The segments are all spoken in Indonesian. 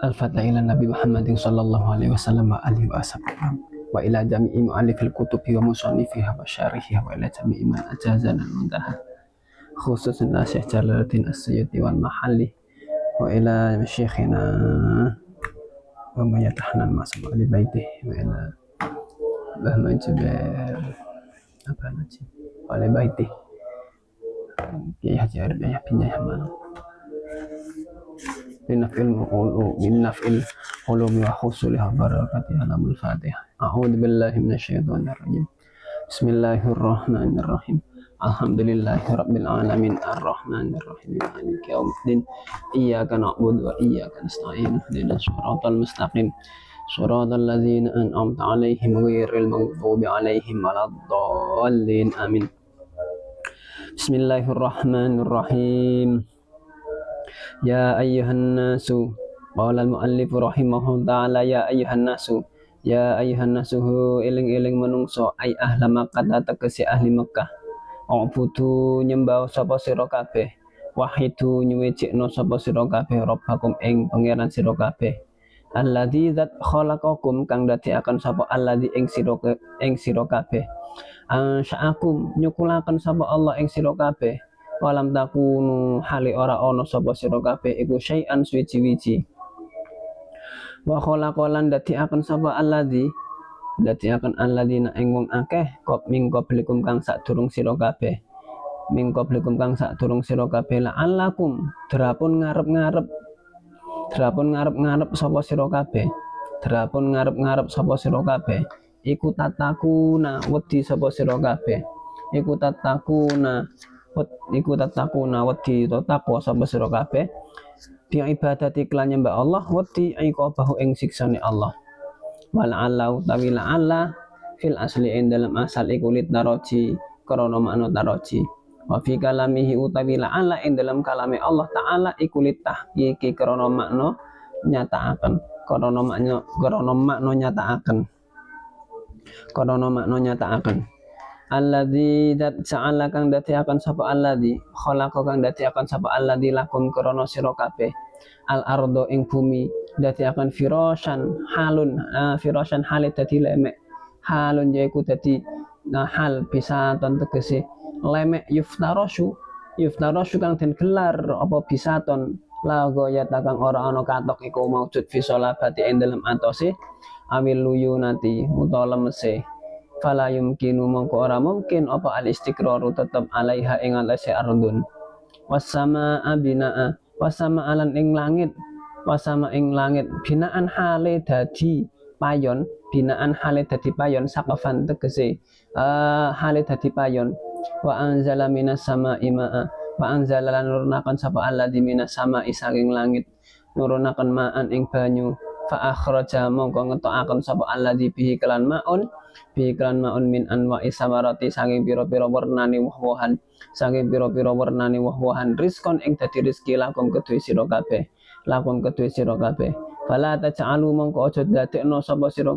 Al-Fatihah ila Nabi Muhammadin sallallahu alaihi wasallam wa alihi wa ashabihi wa ila jami'i mu'allifil kutubi wa musannifiha wa syarihiha wa ila jami'i man ajazana al-muntaha khususan Syekh Jalaluddin As-Suyuti wal Mahalli wa ila syekhina wa mayatahnan masam ali baitih wa ila bahma Jubair apa nanti oleh baitih Kiai Haji Arif Yahya bin Yahman Binafil ulumi wa husuliha barakatiha namul fatihah. A'udhu billahi minasyaitonir rajim. Bismillahirrahmanirrahim. Alhamdulillahi rabbil alamin arrahmanir rahim maliki yaumiddin. Iyyaka na'budu wa iyyaka nasta'in. Ihdinas siratal mustaqim. Siratal ladzina an'amta 'alaihim ghairil maghdubi 'alaihim waladdallin. Amin. Bismillahirrahmanirrahim. Ya ayyuhan nasu qala al-muallif rahimahullah ta'ala ya ayyuhan nasu iling-iling menungso ai ahla Makkah tegese ahli Mekah ubudu nyembah sapa sira kabeh wahidu nyuwijikno sapa sira kabeh rabbakum ing pangeran sira kabeh alladzi zat khalaqakum kang dadekaken sapa alladzi ing sira kabeh ansha'akum nyukulaken sapa Allah ing sira kabeh walam takunu hali ora ono sapa sira kabeh iku syai'an suwiji-wiji wa khalaqalan dadiaken sapa alladzi dadiaken alladzina ing wong akeh kop mingkoblikum kang sadurung sira kabeh mingkoblikum kang sadurung sira kabeh la'allakum drapun ngarep-ngarep sapa sira kabeh drapun ngarep-ngarep sapa sira kabeh iku tatakuna wedi sapa sira kabeh iku tatakuna wedi takwa sapa sira kabeh bi ibadati klan nyembah Allah wedi iqabahu ing siksane Allah wal ala utawi la'alla fil asli ing dalam asal iku lit taraji krana makna taraji wa fi kalamihi utawi la'alla ing dalam kalame Allah taala iku lit tahqiqi krana makna nyataaken krana makna nyataaken alladzi dat sa'ala kang dadiaken sapa alladzi khalaqa kang dadiaken sapa alladzi lakum krana sira kabeh al ardo ing bumi dadiaken firasyan hale dadi lemek halun yaiku dadi hal bisa tegese lemek yuftarasyu kang den gelar apa bisaton la goyata kang ora ana katok iku maujud fi sholabati ing dalem atose awil luyunati utawa lemese fala yumkinu mongko ora mungkin apa al istiqraru tetep alaiha ing atase ardun wasama binaa wasama alan ing langit binaan hale dadi payon sakafan tegese hale dadi payon wa anzala minas samaa'i ma'a wa anzala lan nurunaken sapa alladzi minas samaa'i saking langit nurunaken ma'an ing banyu fa akhraja mongko ngetokaken sapa alladzi bihi kelan ma'un min anwa'i samarati saking pira-pira wernane woh-wohan rizqon ing dadi rezeki lakum kedue sira kabeh fala taj'alu mongko aja ndadekno sapa sira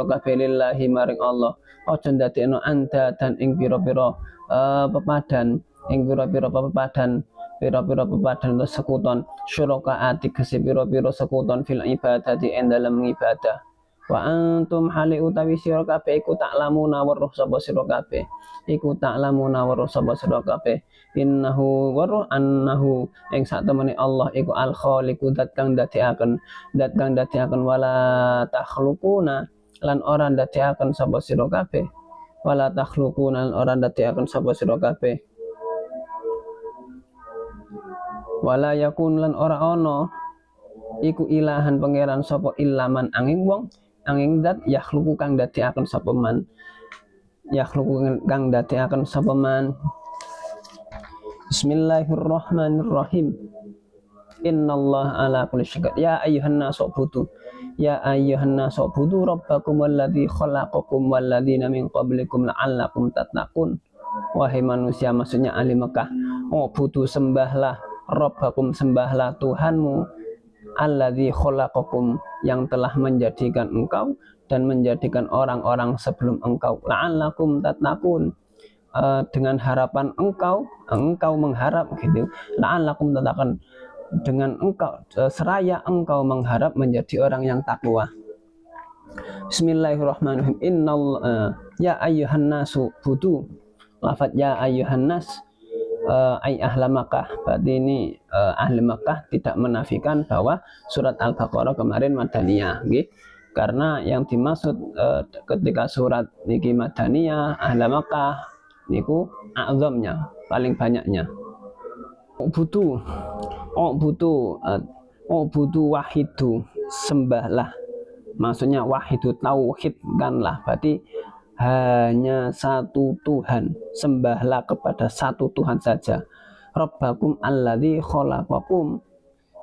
kabeh lillahi maring Allah aja ndadekno anda dan ing pira-pira pepadan atau sekuton syurakaati kese pira-pira sekuton fil ibadati ing dalem ibadah wa antum hali utawi sira kabeh iku taklamuna weruh sapa sira kabeh innahu waruh annahu ing satemene Allah iku al khaliqu dat kang dadiaken wala takhluquna lan ora dadiaken sapa sira kabeh wala yakun lan ora ana iku ilahan pangeran sapa ilaman angin wong angin dat yakhluqu kang dadiaken sapa man Bismillahirrahmanirrahim innallaha ala kulli syai'in ya ayyuhan nasu budu rabbakum alladzi khalaqakum walladzina min qablikum la'allakum tattaqun wahai manusia maksudnya ahli Mekah budu sembahlah rabbakum sembahlah Tuhanmu alladzi khalaqakum yang telah menjadikan engkau dan menjadikan orang-orang sebelum engkau la'allakum tattaqun dengan harapan engkau mengharap gitu la'allakum tattaqun dengan engkau seraya engkau mengharap menjadi orang yang takwa. Bismillahirrahmanirrahim. Ya ayyuhan nasu budu. Lafaz ya ayyuhan nas ay ahla Makkah. Berarti ini ahli Makkah tidak menafikan bahwa surat Al-Baqarah kemarin madaniyah, nggih. Karena yang dimaksud ketika surat niki madaniyah ahli Makkah niku azamnya, paling banyaknya. Butuh wahidu, sembahlah, maksudnya wahidu tauhidkanlah, berarti hanya satu Tuhan, sembahlah kepada satu Tuhan saja. Rabbakum alladzi khalaqakum,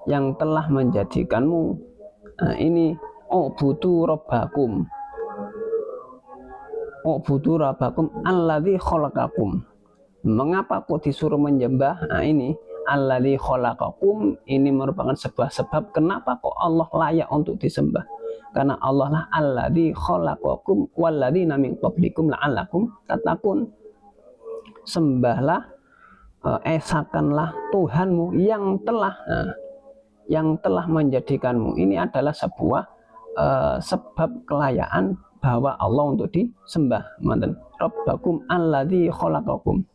yang telah menjadikanmu. Nah, ini ubudu rabbakum alladzi khalaqakum. Mengapa kok disuruh menyembah? Nah, ini alladzi khalaqakum, ini merupakan sebuah sebab kenapa kok Allah layak untuk disembah. Karena Allah lah alladzi khalaqakum walladzina min qablikum la'allakum tattaqun. Sembahlah, esakanlah Tuhanmu yang telah menjadikanmu. Ini adalah sebuah sebab kelayaan bahwa Allah untuk disembah. Manten Rabbakum alladzi khalaqakum.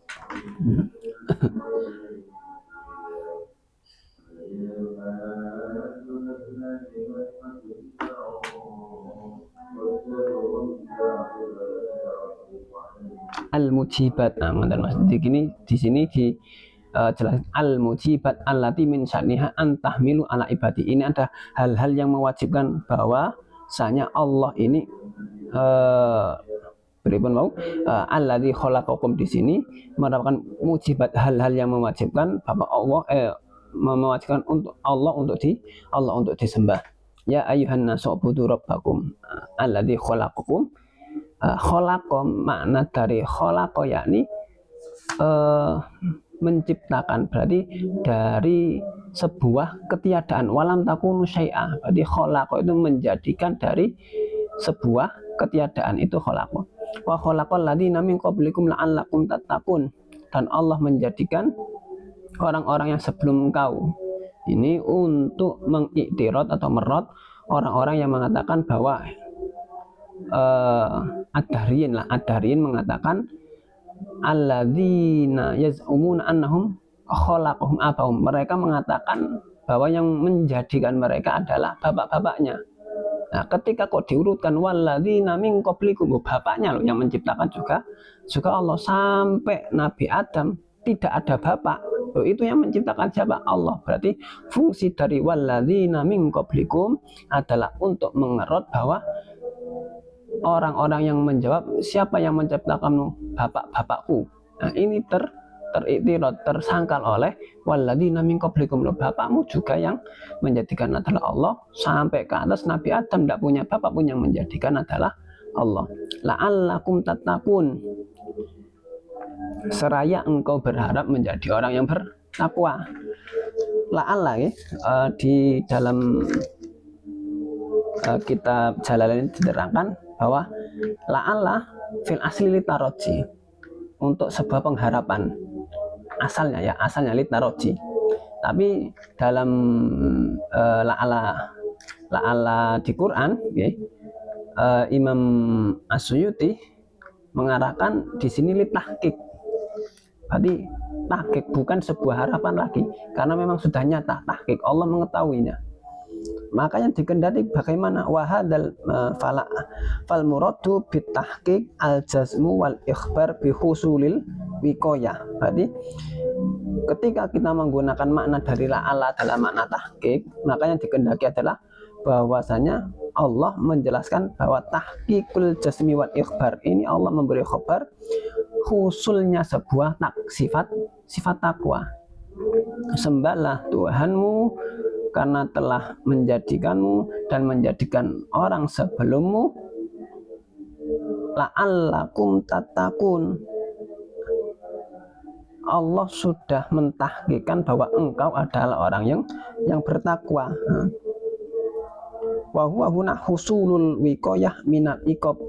Al-mujibat. Nah, di sini jelas al-mujibat allati min sya'niha an tahmilu ala ibadi. Ini ada hal-hal yang mewajibkan bahwa sanya Allah ini beripun mau alladzi khalaqakum di sini merupakan mujibat, hal-hal yang mewajibkan bahwa Allah mewajibkan untuk Allah untuk disembah. Ya ayyuhan nasu ubudu rabbakum alladzi khalaqakum. Khalaqom, makna dari khalaqa yakni menciptakan, berarti dari sebuah ketiadaan. Walam takunu syai'a, berarti khalaqa itu menjadikan dari sebuah ketiadaan, itu khalaqa. Wa khalaqal ladzina min qablikum la'allakum tattaqun, dan Allah menjadikan orang-orang yang sebelum engkau ini untuk mengiktirad atau merot orang-orang yang mengatakan bahwa Ad-Dahriyin mengatakan alladzina yaz'umuna annahum khalaqahum abahum, mereka mengatakan bahwa yang menjadikan mereka adalah bapak-bapaknya. Nah, ketika kok diurutkan walladzina min qablikum, bapaknya loh yang menciptakan juga Allah, sampai Nabi Adam tidak ada bapak. Loh, itu yang menciptakan siapa? Allah. Berarti fungsi dari walladzina min qablikum adalah untuk mengerot bahwa orang-orang yang menjawab siapa yang menciptakanmu? Bapak-bapakku. Nah, ini teriktirad, tersangkal oleh walladzina min qablikum, bapakmu juga yang menjadikan adalah Allah, sampai ke atas Nabi Adam tidak punya bapak pun yang menjadikan adalah Allah. La'allakum tattaqun, seraya engkau berharap menjadi orang yang bertakwa. La'alla di dalam kitab Jalalain diterangkan bahwa la'alla fil asli litaroji, untuk sebuah pengharapan asalnya litaroji. Tapi dalam la'alla di Quran, Imam As-Suyuti mengarahkan di sini litahqiq. Berarti tahqiq, bukan sebuah harapan lagi, karena memang sudah nyata tahqiq, Allah mengetahuinya. Makanya dikendaki bagaimana wahadal fal muradu bitahqiq al jazmu wal ikhbar bi husulil wiqayah. Berarti ketika kita menggunakan makna dari la'ala dalam makna tahqiq, makanya dikendaki adalah bahwasanya Allah menjelaskan bahwa tahqiqul jazmi wal ikhbar ini Allah memberi khabar husulnya sebuah sifat takwa. Sembahlah Tuhanmu karena telah menjadikanmu dan menjadikan orang sebelummu la'allakum tattaqun. Allah sudah mentahqiqkan bahwa engkau adalah orang yang bertakwa. Wa huwa huna husulul wiqayah minal iqab,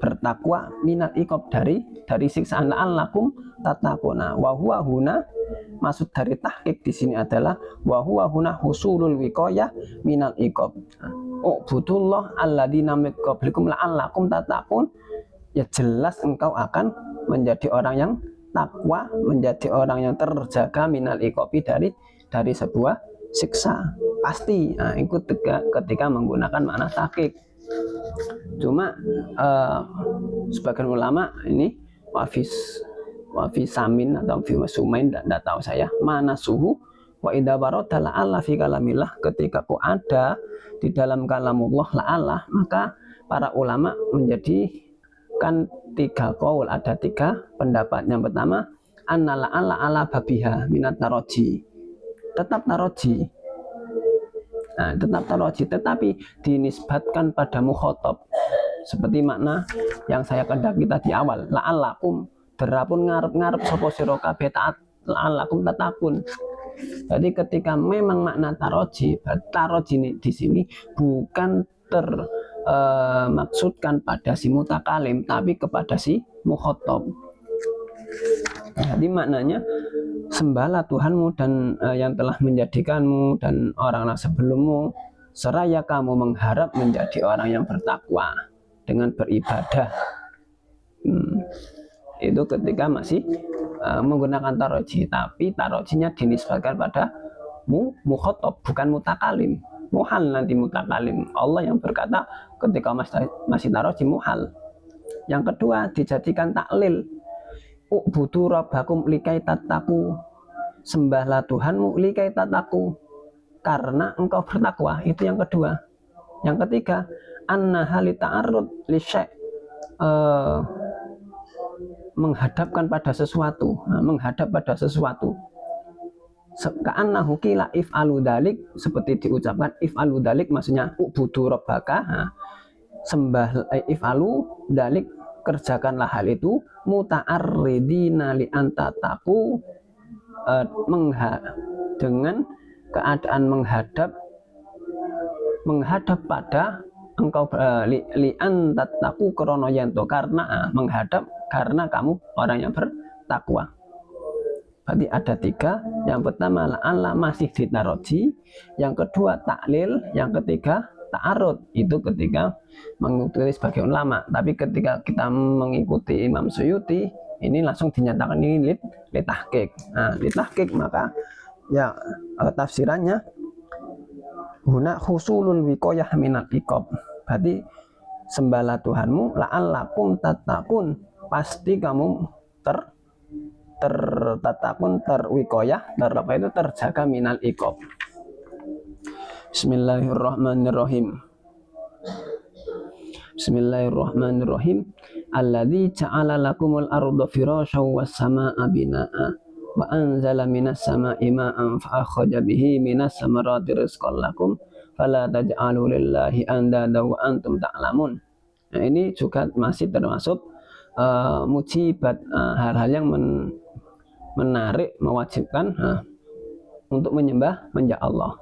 bertakwa minal iqab dari siksaan la'allakum tattaquna. Wa huwa huna maksud dari tahqiq di sini adalah wa huwa huna husulul wiqayah minal iqab. Ubudullah alladzina min qablikum la'allakum tattaqun. Ya jelas engkau akan menjadi orang yang takwa, menjadi orang yang terjaga minal iqabi dari sebuah siksa. Pasti. Nah, itu ketika menggunakan makna tahqiq. Cuma sebagian ulama ini wafi samin atau fi masumain, tidak tahu saya mana suhu wa idza barada la'alla fi kalamillah, ketika ku ada di dalam kalamullah la'alla, maka para ulama menjadikan 3 qaul, ada 3 pendapat. Yang pertama, anna la'alla ala babiha minat taroji, tetap taroji. Nah, tetap taroji tetapi dinisbatkan pada mukhotob, seperti makna yang saya kendaki tadi awal, la'allakum derapun ngarep-ngarep sapa sira kabeh taat, la'allakum tatakun. Jadi ketika memang makna taroji di sini bukan maksudkan pada si mutakalim, tapi kepada si mukhotob. Jadi maknanya, sembahlah Tuhanmu dan yang telah menjadikanmu dan orang-orang sebelummu, seraya kamu mengharap menjadi orang yang bertakwa dengan beribadah. Itu ketika masih menggunakan taroji, tapi tarojinya dinisbatkan pada mukhotob, bukan mutakalim. Muhal nanti mutakalim, Allah yang berkata ketika masih taroji muhal. Yang kedua, dijadikan taklil, ubudu rabbakum likai tattaku, sembahlah Tuhanmu likai tattaku, karena engkau bertakwa. Itu yang kedua. Yang ketiga, anna hali ta'arrud li syai', menghadapkan pada sesuatu, menghadap pada sesuatu. Ka'annahu qila if'alu dalik, seperti diucapkan if'alu dalik, maksudnya ubudu rabbaka, sembah if'alu dalik, kerjakanlah hal itu, muta'arridina li antataku, dengan keadaan menghadap pada engkau, li antataku krono yanto, karena menghadap karena kamu orang yang bertakwa. Berarti ada 3. Yang pertama la'alla masih ditaroji, yang kedua taklil, yang ketiga ta'arud. Itu ketika mengikuti sebagai ulama. Tapi ketika kita mengikuti Imam Suyuti, ini langsung dinyatakan ini litahqiq. Nah, litahqiq maka ya tafsirannya huna husulul wiqayah minal iqab. Berarti sembahlah Tuhanmu la'allakum tattaqun, pasti kamu tatakun, terwikoyah, terjaga minal iqab. Bismillahirrahmanirrahim. Bismillahirrahmanirrahim. Alladzi ja'ala lakumul arda firasyan was samaa'a binaa'a wa anzala minas samaa'i ma'an fa akhraja bihi minas samarati rizqan lakum fala taj'alu lillahi andada wa antum ta'lamun. Nah, ini juga masih termasuk mujibat, hal-hal yang menarik, mewajibkan untuk menyembah Allah.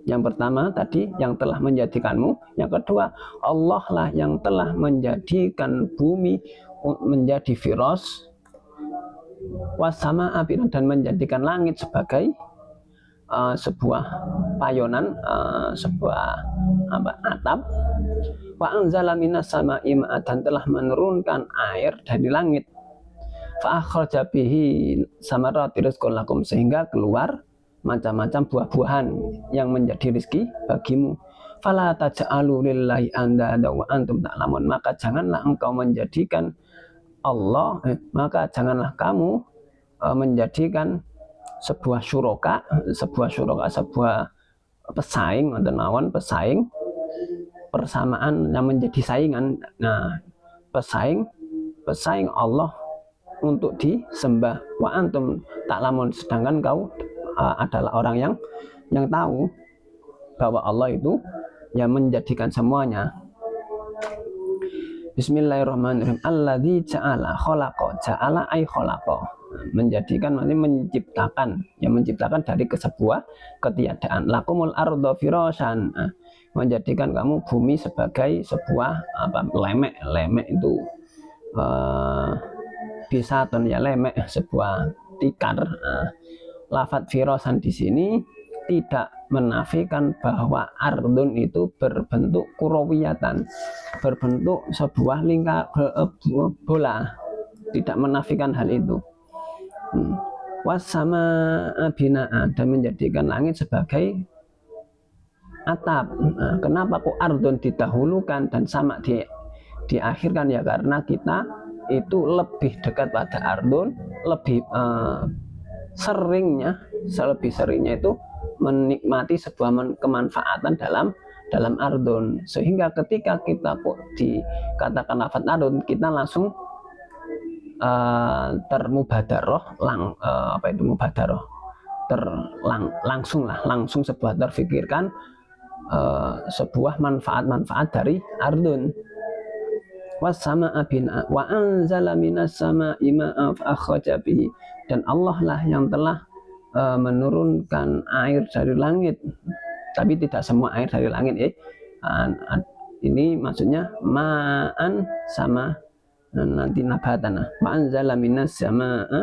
Yang pertama tadi, yang telah menjadikanmu. Yang kedua, Allah lah yang telah menjadikan bumi menjadi firas, wasama apiran, dan menjadikan langit sebagai sebuah payonan, sebuah atap. Wa anzala minas sama'i ma'an, dan telah menurunkan air dari langit. Fa akhraja bihi samarati rizqan lakum, sehingga keluar macam-macam buah-buahan yang menjadi rezeki bagimu. Fala taj'alu lillahi andada wa antum ta'lamun, maka janganlah engkau menjadikan Allah, maka janganlah kamu menjadikan sebuah syuraka, sebuah pesaing atau nawan pesaing, persamaan yang menjadi saingan. Nah, pesaing Allah untuk disembah, wa antum ta'lamun, sedangkan kau adalah orang yang tahu bahwa Allah itu yang menjadikan semuanya. Bismillahirrahmanirrahim. Alladzi ja'ala khalaqa, ja'ala ay khalaqa, menjadikan, maksudnya menciptakan, yang menciptakan dari sebuah ketiadaan. Lakumul arda firasyan, menjadikan kamu bumi sebagai sebuah lemek itu bisa ya lemek, sebuah tikar. lafadz firasan di sini tidak menafikan bahwa ardun itu berbentuk kurawiyatan, berbentuk sebuah bola, tidak menafikan hal itu. Wasama binaan, dan menjadikan langit sebagai atap. Kenapa kok ardun didahulukan dan sama diakhirkan? Ya karena kita itu lebih dekat pada ardun, lebih lebih seringnya itu menikmati sebuah kemanfaatan dalam ardun, sehingga ketika kita kok dikatakan lafadz ardun, kita langsung termubadaroh mubadaroh langsung sebuah terfikirkan sebuah manfaat dari ardun. Wassama'a bina wa anzala minas sama'i ma'an fa akhraja bihi, dan Allah lah yang telah menurunkan air dari langit, tapi tidak semua air dari langit ini maksudnya ma'an sama nanti nabatana. Wa anzala minas sama'a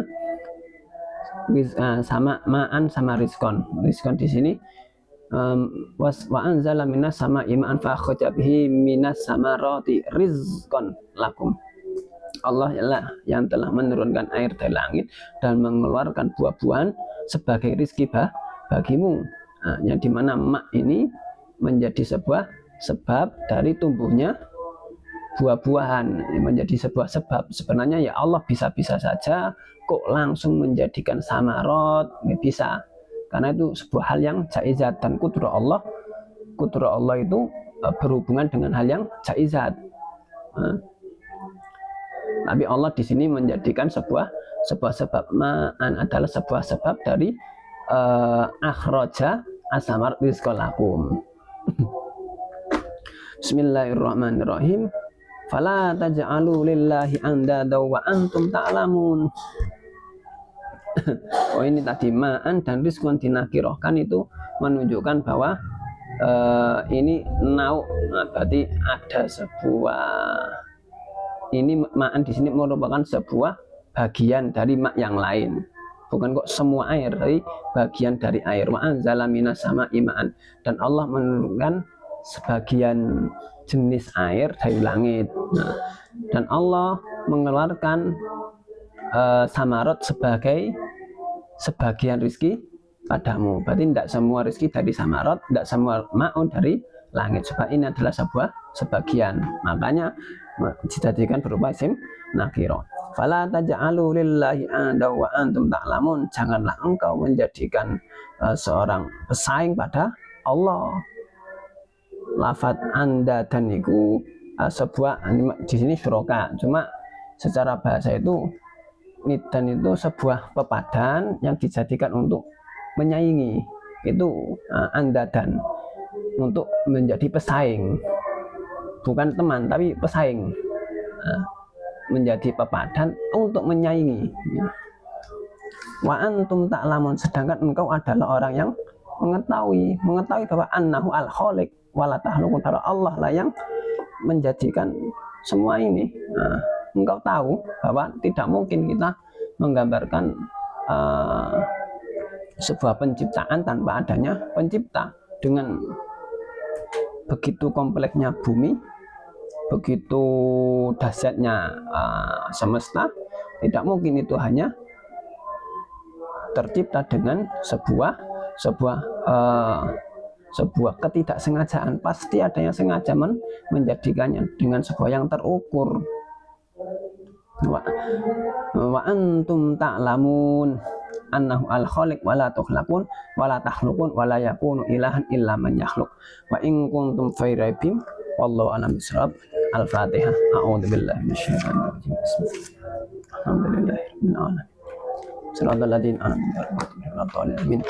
sama ma'an sama rizkon di sini. Wa anzala minas sama'i ma'an fa akhraja bihi minas samarati rizqan lakum. Allah lah yang telah menurunkan air dari langit dan mengeluarkan buah-buahan sebagai rizki bagimu. Yang dimana mak ini menjadi sebuah sebab dari tumbuhnya buah-buahan, menjadi sebuah sebab. Sebenarnya ya Allah bisa-bisa saja kok langsung menjadikan samarot, bisa. Karena itu sebuah hal yang jaizat, dan kudrah Allah itu berhubungan dengan hal yang jaizat. Tapi Allah di sini menjadikan sebuah sebab. Ma'an adalah sebuah sebab dari akhraja asamar rizqalakum. Bismillahirrahmanirrahim. Fala taj'alu lillahi andada wa antum ta'lamun. Oh, ini tadi ma'an dan rizqan dinakirohkan itu menunjukkan bahwa ini berarti ada sebuah, ini ma'an di sini merupakan sebuah bagian dari mak yang lain, bukan kok semua air, dari bagian dari air. Wa anzala minas sama'i ma'an, dan Allah menurunkan sebagian jenis air dari langit. Dan Allah mengeluarkan samarot sebagai sebagian rizki padamu. Berarti tidak semua rizki dari samarot, tidak semua ma'un dari langit. Sebab ini adalah sebagian. Makanya dijadikan berupa isim nakiro. Fala taj'alu lillahi anda wa antum ta'lamun. Janganlah engkau menjadikan seorang pesaing pada Allah. Lafadz anda dan itu sebuah, di sini syuroka, cuma secara bahasa itu nidan itu sebuah pepadan yang dijadikan untuk menyaingi, itu anda dan untuk menjadi pesaing, bukan teman tapi pesaing, menjadi pepadan untuk menyaingi. Wa antum ta'lamun, sedangkan engkau adalah orang yang mengetahui bahwa annahu al-khaliq wala tahlukun, bahwa Allah lah yang menjadikan semua ini. Engkau tahu bahwa tidak mungkin kita menggambarkan sebuah penciptaan tanpa adanya pencipta. Dengan begitu kompleksnya bumi, begitu dahsyatnya semesta, tidak mungkin itu hanya tercipta dengan sebuah ketidaksengajaan. Pasti ada yang sengaja menjadikannya dengan sebuah yang terukur. Wa antum ta'lamun annahu al-khaliq wa la tukhlaqun wa la takhluqun wa la yakunu ilahan illa man yakhluq wa in kuntum fi raibin wallahu a'lam bishawab. Al-Fatihah. A'udzu billahi minasyaitonir rajim. Bismillahirrahmanirrahim. Alhamdulillahirabbil alamin. Shiratal ladzina an'amta 'alaihim ghairil maghdubi 'alaihim.